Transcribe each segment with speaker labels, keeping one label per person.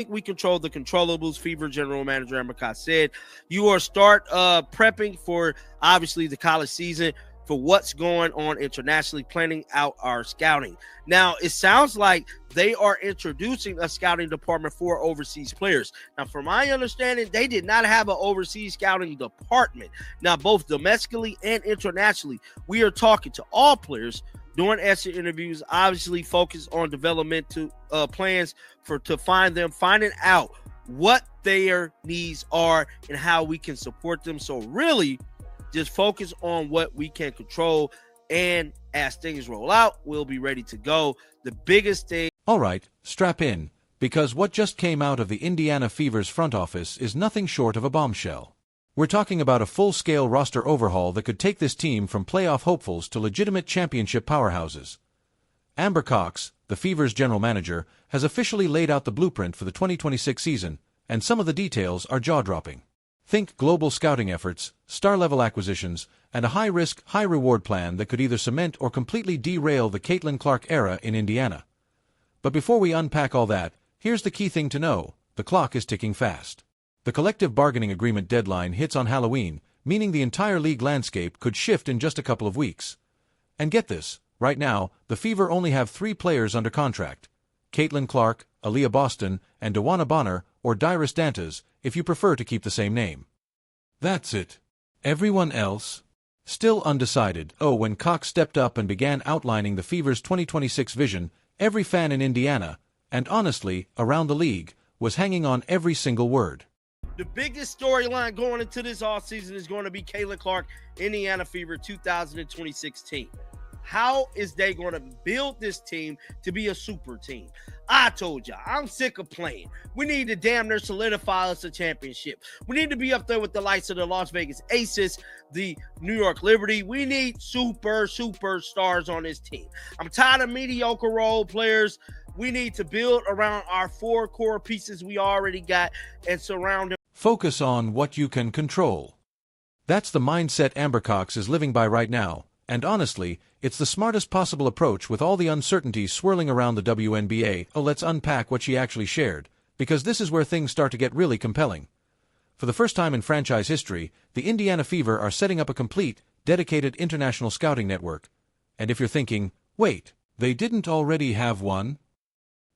Speaker 1: think we control the controllables. Fever general manager Amber said, you are start prepping for obviously the college season, for what's going on internationally, planning out our scouting. Now, it sounds like they are introducing a scouting department for overseas players. Now, from my understanding, they did not have an overseas scouting department. Now, both domestically and internationally, we are talking to all players, doing exit interviews, obviously focus on developmental plans to finding out what their needs are and how we can support them. So really, just focus on what we can control, and as things roll out, we'll be ready to go. The biggest thing...
Speaker 2: All right, strap in, because what just came out of the Indiana Fever's front office is nothing short of a bombshell. We're talking about a full-scale roster overhaul that could take this team from playoff hopefuls to legitimate championship powerhouses. Amber Cox, the Fever's general manager, has officially laid out the blueprint for the 2026 season, and some of the details are jaw-dropping. Think global scouting efforts, star-level acquisitions, and a high-risk, high-reward plan that could either cement or completely derail the Caitlin Clark era in Indiana. But before we unpack all that, here's the key thing to know: the clock is ticking fast. The collective bargaining agreement deadline hits on Halloween, meaning the entire league landscape could shift in just a couple of weeks. And get this, right now, the Fever only have 3 players under contract: Caitlin Clark, Aaliyah Boston, and Dewana Bonner, or Dyrus Dantas, if you prefer to keep the same name. That's it. Everyone else? Still undecided. Oh, when Cox stepped up and began outlining the Fever's 2026 vision, every fan in Indiana, and honestly, around the league, was hanging on every single word.
Speaker 1: The biggest storyline going into this offseason is going to be Caitlin Clark, Indiana Fever 2026 team. How is they going to build this team to be a super team? I told y'all, I'm sick of playing. We need to damn near solidify us a championship. We need to be up there with the likes of the Las Vegas Aces, the New York Liberty. We need superstars on this team. I'm tired of mediocre role players. We need to build around our 4 core pieces we already got and surround them.
Speaker 2: Focus on what you can control. That's the mindset Amber Cox is living by right now. And honestly, it's the smartest possible approach with all the uncertainties swirling around the WNBA. Oh, let's unpack what she actually shared, because this is where things start to get really compelling. For the first time in franchise history, the Indiana Fever are setting up a complete, dedicated international scouting network. And if you're thinking, wait, they didn't already have one?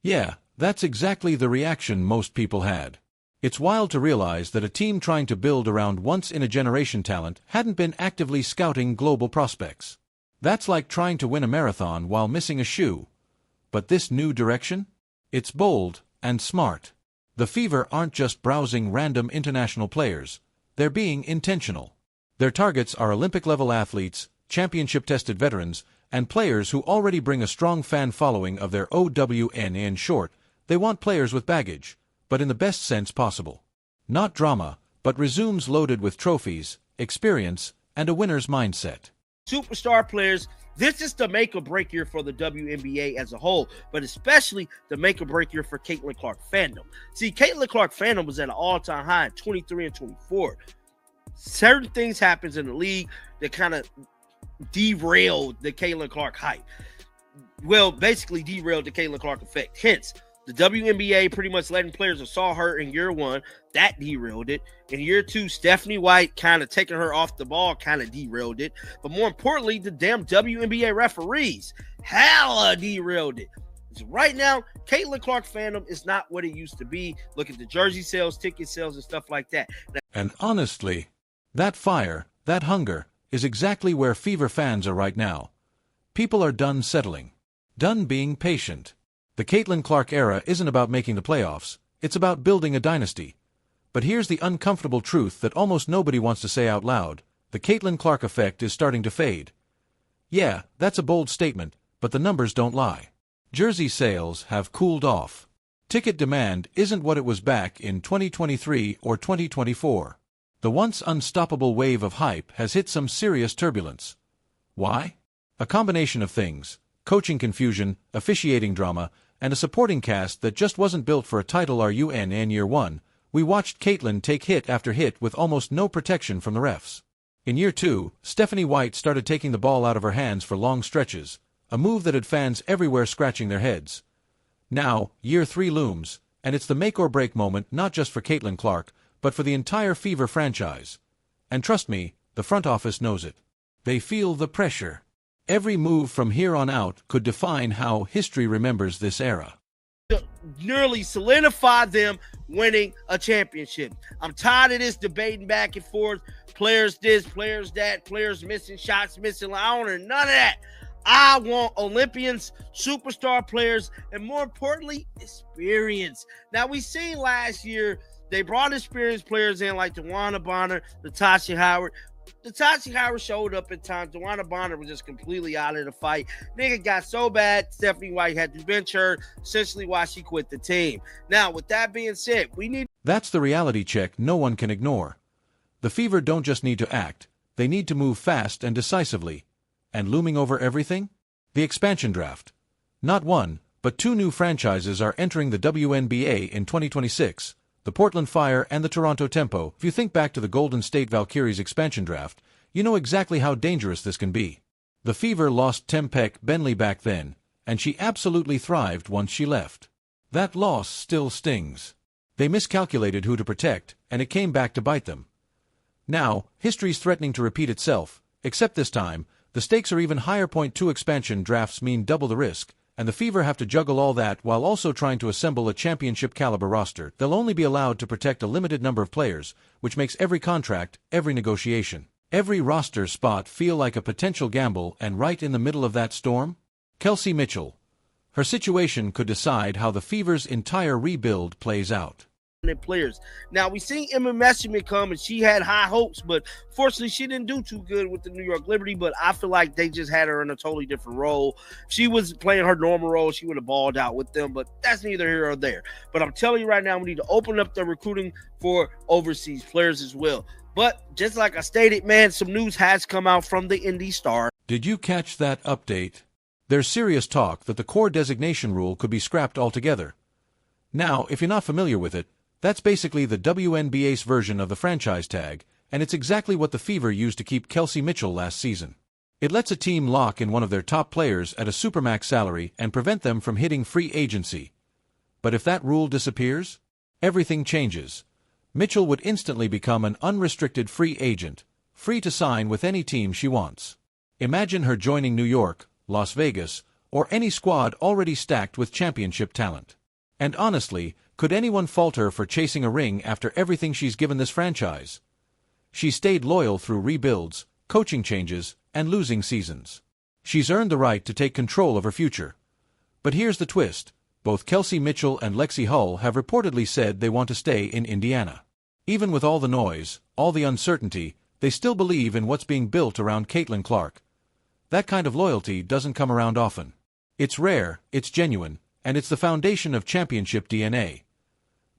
Speaker 2: Yeah, that's exactly the reaction most people had. It's wild to realize that a team trying to build around once-in-a-generation talent hadn't been actively scouting global prospects. That's like trying to win a marathon while missing a shoe. But this new direction? It's bold and smart. The Fever aren't just browsing random international players. They're being intentional. Their targets are Olympic-level athletes, championship-tested veterans, and players who already bring a strong fan following of their OWN. In short, they want players with baggage, but in the best sense possible. Not drama, but resumes loaded with trophies, experience, and a winner's mindset.
Speaker 1: Superstar players, this is the make or break year for the WNBA as a whole, but especially the make or break year for Caitlin Clark fandom. See, Caitlin Clark fandom was at an all-time high at 23 and 24. Certain things happens in the league that kind of derailed the Caitlin Clark hype. Well, basically derailed the Caitlin Clark effect. Hence, the WNBA pretty much letting players that saw her in year 1, that derailed it. In year 2, Stephanie White kind of taking her off the ball kind of derailed it. But more importantly, the damn WNBA referees hella derailed it. So right now, Caitlin Clark fandom is not what it used to be. Look at the jersey sales, ticket sales, and stuff like that.
Speaker 2: And honestly, that fire, that hunger, is exactly where Fever fans are right now. People are done settling. Done being patient. The Caitlin Clark era isn't about making the playoffs, it's about building a dynasty. But here's the uncomfortable truth that almost nobody wants to say out loud: the Caitlin Clark effect is starting to fade. Yeah, that's a bold statement, but the numbers don't lie. Jersey sales have cooled off. Ticket demand isn't what it was back in 2023 or 2024. The once unstoppable wave of hype has hit some serious turbulence. Why? A combination of things: coaching confusion, officiating drama, and a supporting cast that just wasn't built for a title. In year 1, we watched Caitlin take hit after hit with almost no protection from the refs. In year 2, Stephanie White started taking the ball out of her hands for long stretches, a move that had fans everywhere scratching their heads. Now, year 3 looms, And it's the make-or-break moment not just for Caitlin Clark, but for the entire Fever franchise. And trust me, the front office knows it. They feel the pressure. Every move from here on out could define how history remembers this era.
Speaker 1: Nearly solidify them winning a championship. I'm tired of this debating back and forth. Players this, players that, players missing shots, missing. I don't want none of that. I want Olympians, superstar players, and more importantly, experience. Now, we seen last year, they brought experienced players in like DeWanna Bonner, Natasha Howard. Natasha Howard showed up at times. DeWanna Bonner was just completely out of the fight. Nigga got so bad, Stephanie White had to bench her, essentially why she quit the team. Now, with that being said, we need...
Speaker 2: That's the reality check no one can ignore. The Fever don't just need to act, they need to move fast and decisively. And looming over everything? The expansion draft. Not one, but two new franchises are entering the WNBA in 2026, the Portland Fire and the Toronto Tempo. If you think back to the Golden State Valkyries expansion draft, you know exactly how dangerous this can be. The Fever lost Tempek Bentley back then, and she absolutely thrived once she left. That loss still stings. They miscalculated who to protect, and it came back to bite them. Now, history's threatening to repeat itself, except this time, the stakes are even higher. .2 expansion drafts mean double the risk, and the Fever have to juggle all that while also trying to assemble a championship-caliber roster. They'll only be allowed to protect a limited number of players, which makes every contract, every negotiation, every roster spot feel like a potential gamble, and right in the middle of that storm? Kelsey Mitchell. Her situation could decide how the Fever's entire rebuild plays out.
Speaker 1: Players. Now, we seen Emma Messerman come, and she had high hopes, but fortunately, she didn't do too good with the New York Liberty, but I feel like they just had her in a totally different role. If she was playing her normal role, she would have balled out with them, but that's neither here or there. But I'm telling you right now, we need to open up the recruiting for overseas players as well. But just like I stated, man, some news has come out from the Indy Star.
Speaker 2: Did you catch that update? There's serious talk that the core designation rule could be scrapped altogether. Now, if you're not familiar with it, that's basically the WNBA's version of the franchise tag, and it's exactly what the Fever used to keep Kelsey Mitchell last season. It lets a team lock in one of their top players at a supermax salary and prevent them from hitting free agency. But if that rule disappears, everything changes. Mitchell would instantly become an unrestricted free agent, free to sign with any team she wants. Imagine her joining New York, Las Vegas, or any squad already stacked with championship talent. And honestly, could anyone fault her for chasing a ring after everything she's given this franchise? She stayed loyal through rebuilds, coaching changes, and losing seasons. She's earned the right to take control of her future. But here's the twist. Both Kelsey Mitchell and Lexi Hull have reportedly said they want to stay in Indiana. Even with all the noise, all the uncertainty, they still believe in what's being built around Caitlin Clark. That kind of loyalty doesn't come around often. It's rare, it's genuine, and it's the foundation of championship DNA.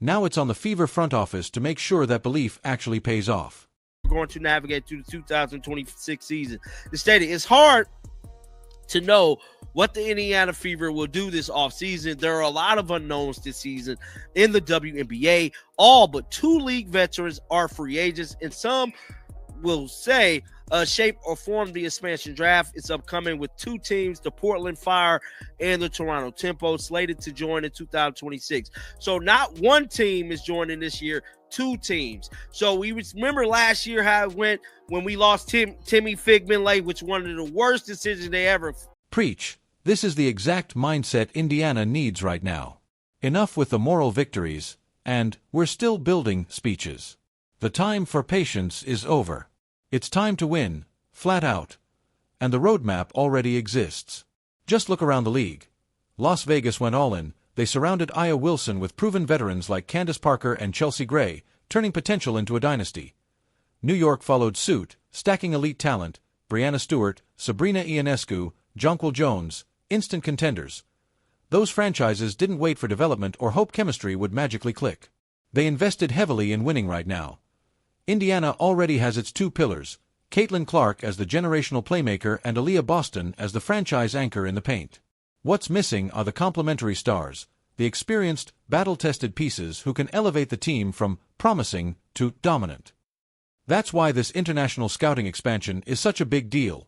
Speaker 2: Now it's on the Fever front office to make sure that belief actually pays off.
Speaker 1: We're going to navigate through the 2026 season. It's hard to know what the Indiana Fever will do this offseason. There are a lot of unknowns this season in the WNBA. All but two league veterans are free agents, and some will say shape or form the expansion draft. It's upcoming with two teams, the Portland Fire and the Toronto Tempo, slated to join in 2026. So not one team is joining this year, two teams. So we remember last year how it went when we lost Timmy Figman-Lay, which was one of the worst decisions they ever.
Speaker 2: Preach. This is the exact mindset Indiana needs right now. Enough with the moral victories, and we're still building speeches. The time for patience is over. It's time to win, flat out. And the roadmap already exists. Just look around the league. Las Vegas went all in. They surrounded Aya Wilson with proven veterans like Candace Parker and Chelsea Gray, turning potential into a dynasty. New York followed suit, stacking elite talent, Brianna Stewart, Sabrina Ionescu, Jonquil Jones, instant contenders. Those franchises didn't wait for development or hope chemistry would magically click. They invested heavily in winning right now. Indiana already has its two pillars, Caitlin Clark as the generational playmaker and Aaliyah Boston as the franchise anchor in the paint. What's missing are the complementary stars, the experienced, battle-tested pieces who can elevate the team from promising to dominant. That's why this international scouting expansion is such a big deal.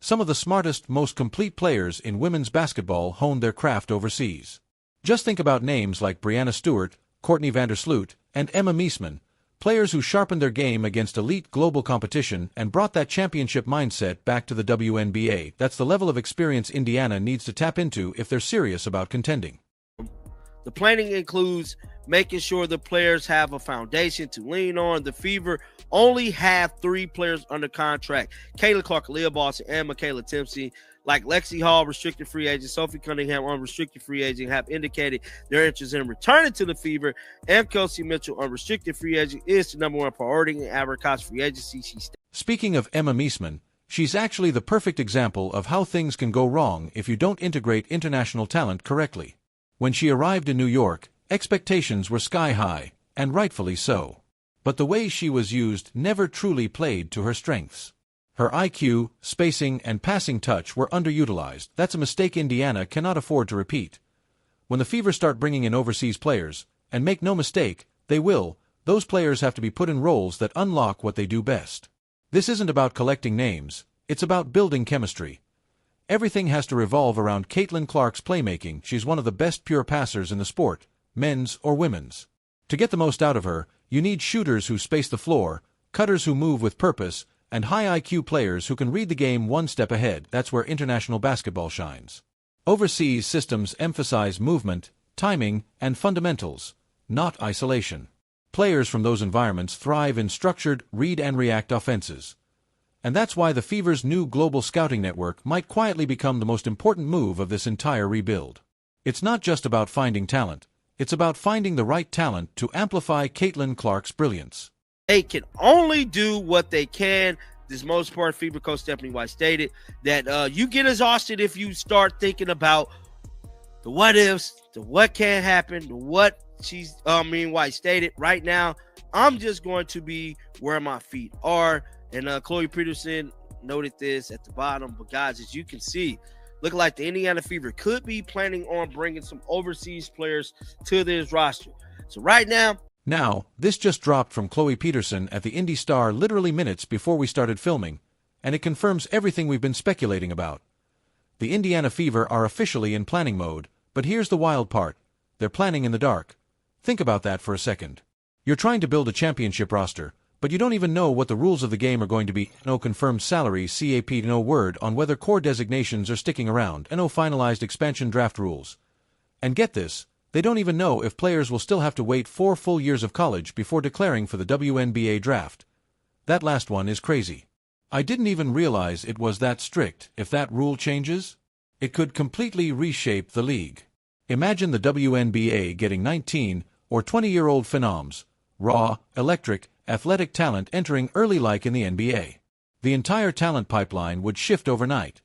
Speaker 2: Some of the smartest, most complete players in women's basketball honed their craft overseas. Just think about names like Brianna Stewart, Courtney Vandersloot, and Emma Meesman, players who sharpened their game against elite global competition and brought that championship mindset back to the WNBA. That's the level of experience Indiana needs to tap into if they're serious about contending.
Speaker 1: The planning includes making sure the players have a foundation to lean on. The Fever only have 3 players under contract: Caitlin Clark, Aaliyah Boston, and Michaela Timpsey. Like Lexi Hall, restricted free agent, Sophie Cunningham, unrestricted free agent, have indicated their interest in returning to the Fever, and Kelsey Mitchell, unrestricted free agent, is the number 1 priority in Abercrombie's free agency.
Speaker 2: Speaking of Emma Meesman, she's actually the perfect example of how things can go wrong if you don't integrate international talent correctly. When she arrived in New York, expectations were sky high, and rightfully so. But the way she was used never truly played to her strengths. Her IQ, spacing, and passing touch were underutilized. That's a mistake Indiana cannot afford to repeat. When the Fever start bringing in overseas players, and make no mistake, they will, those players have to be put in roles that unlock what they do best. This isn't about collecting names, it's about building chemistry. Everything has to revolve around Caitlin Clark's playmaking. She's one of the best pure passers in the sport, men's or women's. To get the most out of her, you need shooters who space the floor, cutters who move with purpose, and high IQ players who can read the game one step ahead. That's where international basketball shines. Overseas systems emphasize movement, timing, and fundamentals, not isolation. Players from those environments thrive in structured read-and-react offenses. And that's why the Fever's new global scouting network might quietly become the most important move of this entire rebuild. It's not just about finding talent, it's about finding the right talent to amplify Caitlin Clark's brilliance.
Speaker 1: They can only do what they can. This most part, Fever coach Stephanie White stated that you get exhausted if you start thinking about the what ifs, the what can happen, the what White stated. Right now, I'm just going to be where my feet are. And Chloe Peterson noted this at the bottom. But guys, as you can see, look like the Indiana Fever could be planning on bringing some overseas players to this roster. So right now,
Speaker 2: this just dropped from Chloe Peterson at the Indy Star literally minutes before we started filming, and it confirms everything we've been speculating about. The Indiana Fever are officially in planning mode, but here's the wild part. They're planning in the dark. Think about that for a second. You're trying to build a championship roster, but you don't even know what the rules of the game are going to be. No confirmed salary cap, no word on whether core designations are sticking around, and no finalized expansion draft rules. And get this, they don't even know if players will still have to wait 4 full years of college before declaring for the WNBA draft. That last one is crazy. I didn't even realize it was that strict. If that rule changes, it could completely reshape the league. Imagine the WNBA getting 19 or 20-year-old phenoms, raw, electric, athletic talent entering early like in the NBA. The entire talent pipeline would shift overnight.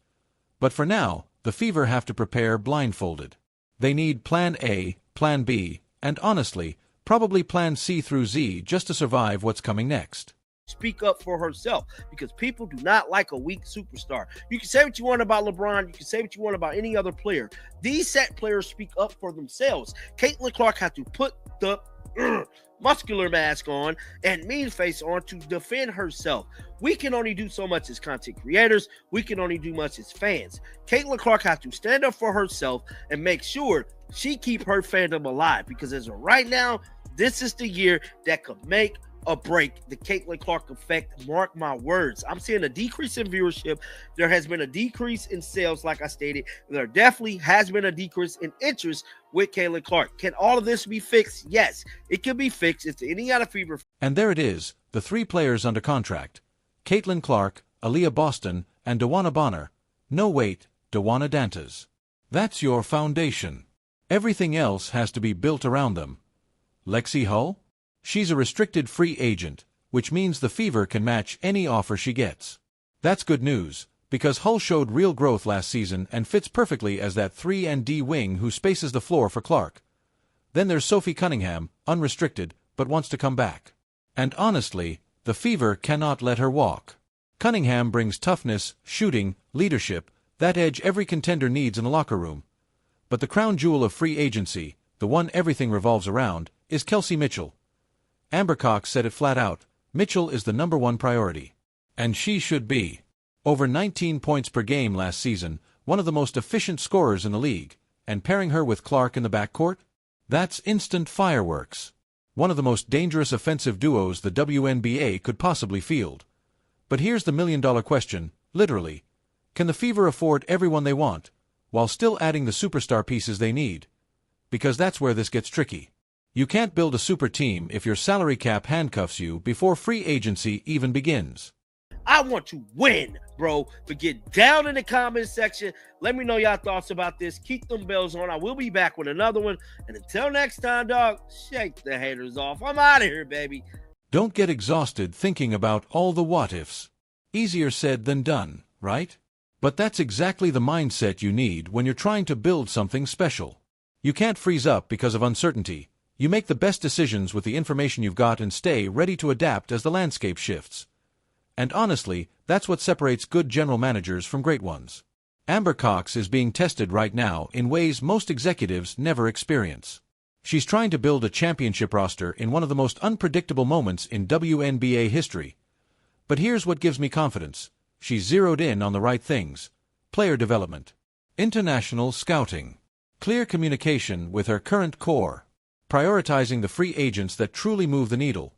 Speaker 2: But for now, the Fever have to prepare blindfolded. They need Plan A, Plan B, and honestly, probably Plan C through Z just to survive what's coming next.
Speaker 1: Speak up for herself, because people do not like a weak superstar. You can say what you want about LeBron, you can say what you want about any other player. These set players speak up for themselves. Caitlin Clark had to put the muscular mask on and mean face on to defend herself. We can only do so much as content creators. We can only do much as fans. Caitlin Clark has to stand up for herself and make sure she keep her fandom alive, because as of right now, this is the year that could make or break the Caitlin Clark effect. Mark my words. I'm seeing a decrease in viewership. There has been a decrease in sales, like I stated. There definitely has been a decrease in interest with Caitlin Clark. Can all of this be fixed? Yes, it can be fixed. It's the Indiana Fever.
Speaker 2: And there it is, the 3 players under contract. Caitlin Clark, Aaliyah Boston, and Dewana Bonner. No wait, Dewana Dantas. That's your foundation. Everything else has to be built around them. Lexi Hull? She's a restricted free agent, which means the Fever can match any offer she gets. That's good news, because Hull showed real growth last season and fits perfectly as that 3-and-D wing who spaces the floor for Clark. Then there's Sophie Cunningham, unrestricted, but wants to come back. And honestly, the Fever cannot let her walk. Cunningham brings toughness, shooting, leadership, that edge every contender needs in the locker room. But the crown jewel of free agency, the one everything revolves around, is Kelsey Mitchell. Amber Cox said it flat out, Mitchell is the number 1 priority. And she should be. Over 19 points per game last season, one of the most efficient scorers in the league, and pairing her with Clark in the backcourt? That's instant fireworks. One of the most dangerous offensive duos the WNBA could possibly field. But here's the million-dollar question, literally. Can the Fever afford everyone they want, while still adding the superstar pieces they need? Because that's where this gets tricky. You can't build a super team if your salary cap handcuffs you before free agency even begins.
Speaker 1: I want to win, bro. But get down in the comments section. Let me know y'all thoughts about this. Keep them bells on. I will be back with another one. And until next time, dog, shake the haters off. I'm out of here, baby.
Speaker 2: Don't get exhausted thinking about all the what-ifs. Easier said than done, right? But that's exactly the mindset you need when you're trying to build something special. You can't freeze up because of uncertainty. You make the best decisions with the information you've got and stay ready to adapt as the landscape shifts. And honestly, that's what separates good general managers from great ones. Amber Cox is being tested right now in ways most executives never experience. She's trying to build a championship roster in one of the most unpredictable moments in WNBA history. But here's what gives me confidence. She's zeroed in on the right things. Player development, international scouting, clear communication with her current core, prioritizing the free agents that truly move the needle.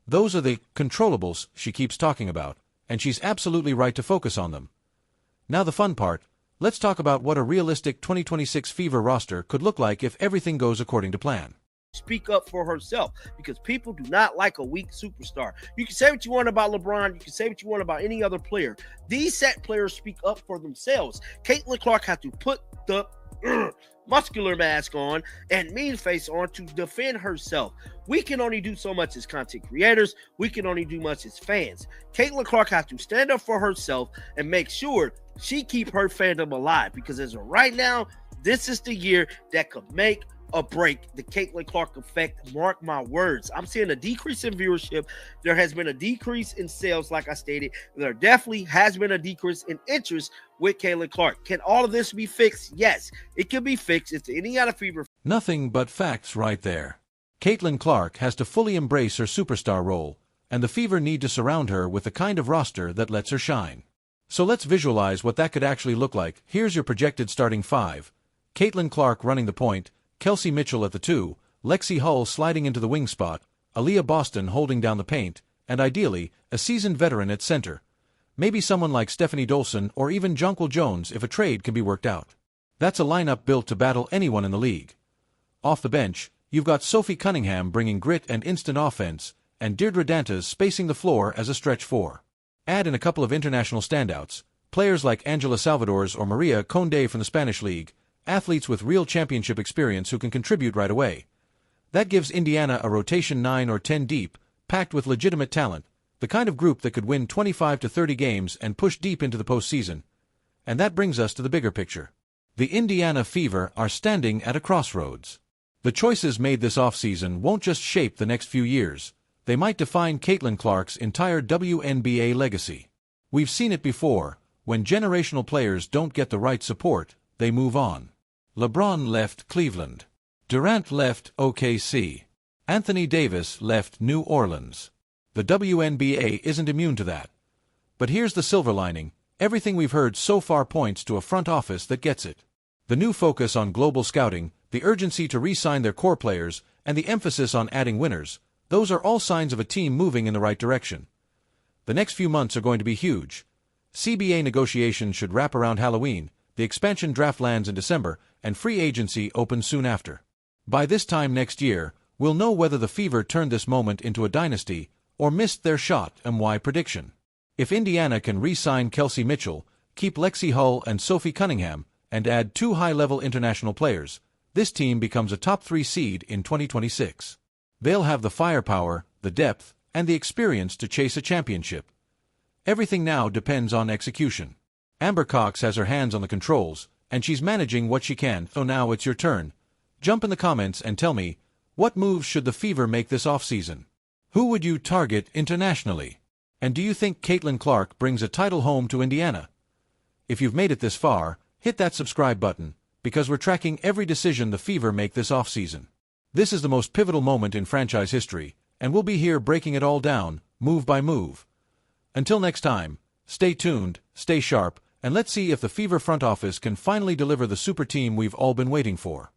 Speaker 2: Those are the controllables she keeps talking about, and she's absolutely right to focus on them. Now the fun part, let's talk about what a realistic 2026 Fever roster could look like if everything goes according to plan.
Speaker 1: Speak up for herself, because people do not like a weak superstar. You can say what you want about LeBron. You can say what you want about any other player. These set players speak up for themselves. Caitlin Clark had to put the muscular mask on and mean face on to defend herself. We can only do so much as content creators. We can only do much as fans. Caitlin Clark has to stand up for herself and make sure she keep her fandom alive, because as of right now, this is the year that could make or break the Caitlin Clark effect. Mark my words. I'm seeing a decrease in viewership. There has been a decrease in sales, like I stated. There definitely has been a decrease in interest with Caitlin Clark. Can all of this be fixed? Yes, it can be fixed. It's the Indiana Fever.
Speaker 2: Nothing but facts right there. Caitlin Clark has to fully embrace her superstar role, and the Fever need to surround her with the kind of roster that lets her shine. So let's visualize what that could actually look like. Here's your projected starting five. Caitlin Clark running the point, Kelsey Mitchell at the 2, Lexi Hull sliding into the wing spot, Aaliyah Boston holding down the paint, and ideally, a seasoned veteran at center. Maybe someone like Stephanie Dolson or even Jonquil Jones if a trade can be worked out. That's a lineup built to battle anyone in the league. Off the bench, you've got Sophie Cunningham bringing grit and instant offense, and Deirdre Dantas spacing the floor as a stretch four. Add in a couple of international standouts, players like Angela Salvadors or Maria Conde from the Spanish League, athletes with real championship experience who can contribute right away. That gives Indiana a rotation 9 or 10 deep, packed with legitimate talent, the kind of group that could win 25 to 30 games and push deep into the postseason. And that brings us to the bigger picture. The Indiana Fever are standing at a crossroads. The choices made this offseason won't just shape the next few years, they might define Caitlin Clark's entire WNBA legacy. We've seen it before. When generational players don't get the right support, they move on. LeBron left Cleveland. Durant left OKC. Anthony Davis left New Orleans. The WNBA isn't immune to that. But here's the silver lining. Everything we've heard so far points to a front office that gets it. The new focus on global scouting, the urgency to re-sign their core players, and the emphasis on adding winners, those are all signs of a team moving in the right direction. The next few months are going to be huge. CBA negotiations should wrap around Halloween, the expansion draft lands in December, and free agency opens soon after. By this time next year, we'll know whether the Fever turned this moment into a dynasty or missed their shot. My prediction. If Indiana can re-sign Kelsey Mitchell, keep Lexi Hull and Sophie Cunningham, and add 2 high-level international players, this team becomes a top 3 seed in 2026. They'll have the firepower, the depth, and the experience to chase a championship. Everything now depends on execution. Amber Cox has her hands on the controls, and she's managing what she can. So now it's your turn. Jump in the comments and tell me, what moves should the Fever make this offseason? Who would you target internationally? And do you think Caitlin Clark brings a title home to Indiana? If you've made it this far, hit that subscribe button, because we're tracking every decision the Fever make this offseason. This is the most pivotal moment in franchise history, and we'll be here breaking it all down, move by move. Until next time, stay tuned, stay sharp, and let's see if the Fever front office can finally deliver the super team we've all been waiting for.